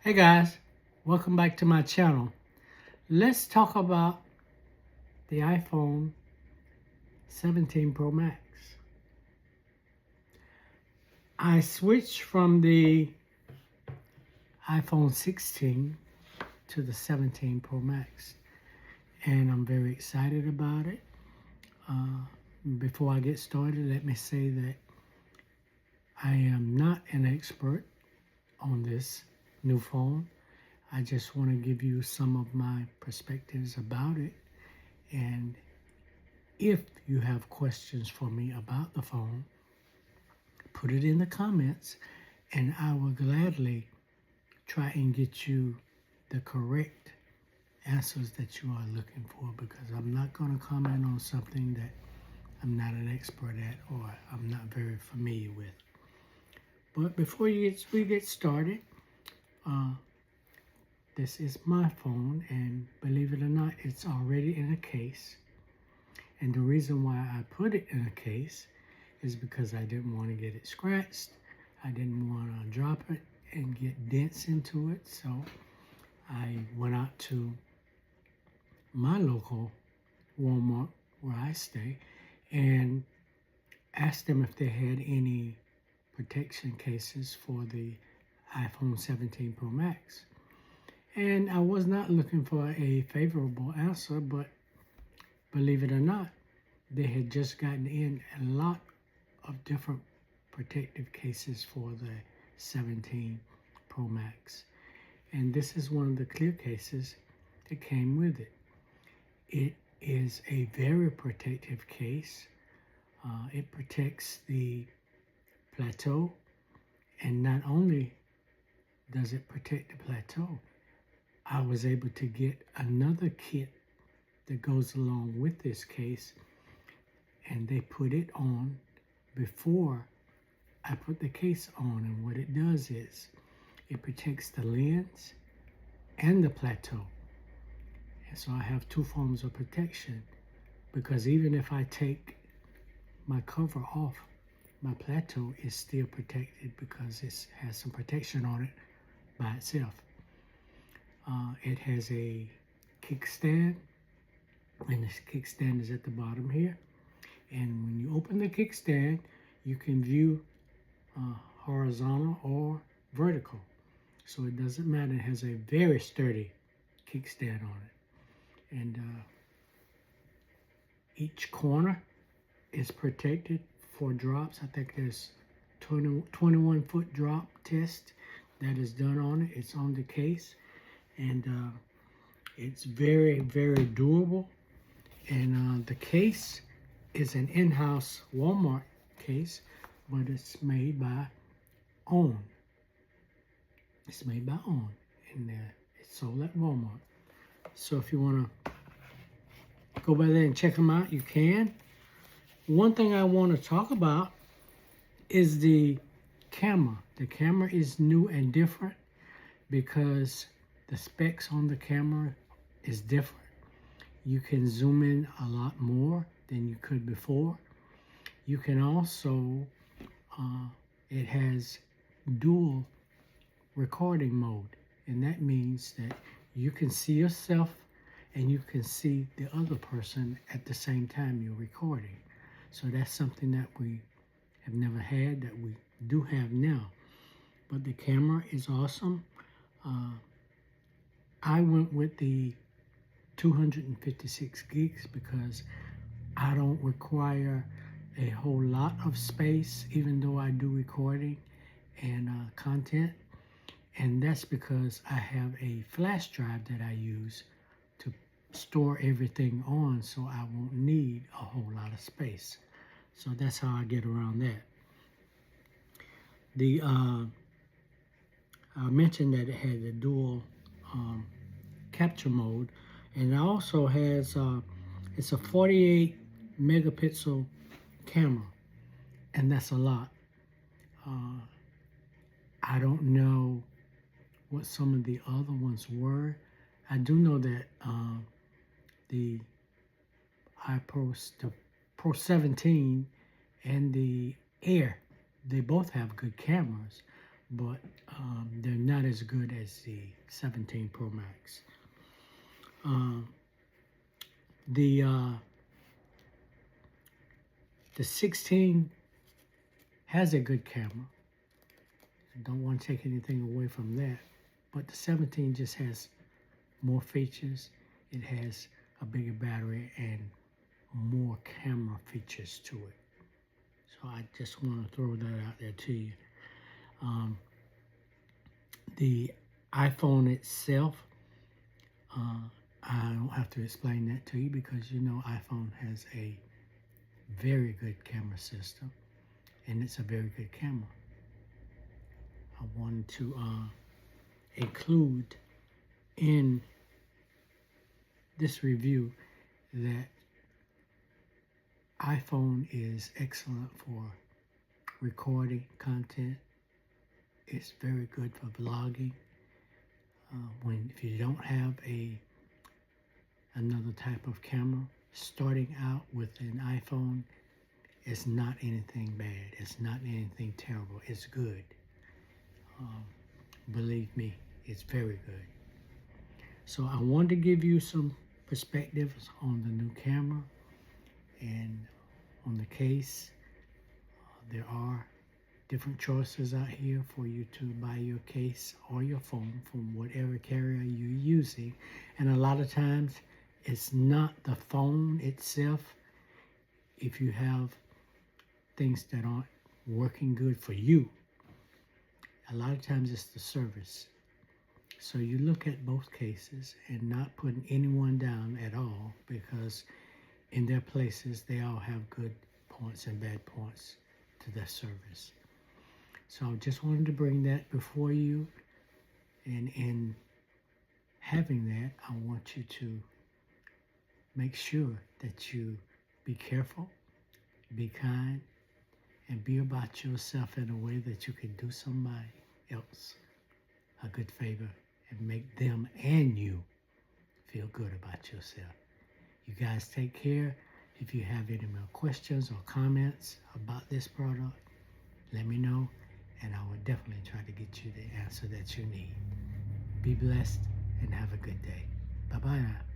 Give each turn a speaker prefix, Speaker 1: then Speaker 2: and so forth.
Speaker 1: Hey guys, welcome back to my channel. Let's talk about the iPhone 17 Pro Max. I switched from the iPhone 16 to the 17 Pro Max, and I'm very excited about it. Before I get started, let me say that I am not an expert on this new phone. I just want to give you some of my perspectives about it, and if you have questions for me about the phone, put it in the comments and I will gladly try and get you the correct answers that you are looking for, because I'm not going to comment on something that I'm not an expert at or I'm not very familiar with. But before we get started, this is my phone, and believe it or not, it's already in a case. And the reason why I put it in a case is because I didn't want to get it scratched. I didn't want to drop it and get dents into it. So I went out to my local Walmart where I stay and asked them if they had any protection cases for the iPhone 17 Pro Max. And I was not looking for a favorable answer, but believe it or not, they had just gotten in a lot of different protective cases for the 17 Pro Max. And this is one of the clear cases that came with it. It is a very protective case. It protects the plateau, and not only does it protect the plateau, I was able to get another kit that goes along with this case, and they put it on before I put the case on. And what it does is it protects the lens and the plateau. And so I have two forms of protection, because even if I take my cover off, my plateau is still protected because it has some protection on it by itself. It has a kickstand, and this kickstand is at the bottom here. And when you open the kickstand, you can view horizontal or vertical. So it doesn't matter. It has a very sturdy kickstand on it. And each corner is protected for drops. I think there's 21-foot drop test that is done on it. It's on the case. And it's very, very durable. And the case is an in-house Walmart case, but it's made by OWN. It's made by OWN, and it's sold at Walmart. So if you want to go by there and check them out, you can. One thing I want to talk about is the camera. The camera is new and different because the specs on the camera is different. You can zoom in a lot more than you could before. You can also, it has dual recording mode, and that means that you can see yourself and you can see the other person at the same time you're recording. So that's something that we have never had that we do have now. But the camera is awesome. I went with the 256 gigs because I don't require a whole lot of space, even though I do recording and content. And that's because I have a flash drive that I use to store everything on, so I won't need a whole lot of space. So that's how I get around that. I mentioned that it had a dual capture mode, and it also has it's a 48 megapixel camera, and that's a lot. I don't know what some of the other ones were. I do know that the Pro 17 and the Air, they both have good cameras, but they're not as good as the 17 Pro Max. The 16 has a good camera. I don't want to take anything away from that, but the 17 just has more features. It has a bigger battery and more camera features to it. So I just want to throw that out there to you. The iPhone itself, I don't have to explain that to you because you know iPhone has a very good camera system, and it's a very good camera. I wanted to include in this review that iPhone is excellent for recording content. It's very good for vlogging. If you don't have another type of camera, starting out with an iPhone is not anything bad. It's not anything terrible. It's good. Believe me, it's very good. So I wanted to give you some perspectives on the new camera and on the case. There are different choices out here for you to buy your case or your phone from whatever carrier you're using. And a lot of times it's not the phone itself. If you have things that aren't working good for you, a lot of times it's the service. So you look at both cases and not putting anyone down at all, because in their places they all have good points and bad points to their service. So I just wanted to bring that before you, and in having that, I want you to make sure that you be careful, be kind, and be about yourself in a way that you can do somebody else a good favor and make them and you feel good about yourself. You guys take care. If you have any more questions or comments about this product, let me know, and I will definitely try to get you the answer that you need. Be blessed and have a good day. Bye-bye now.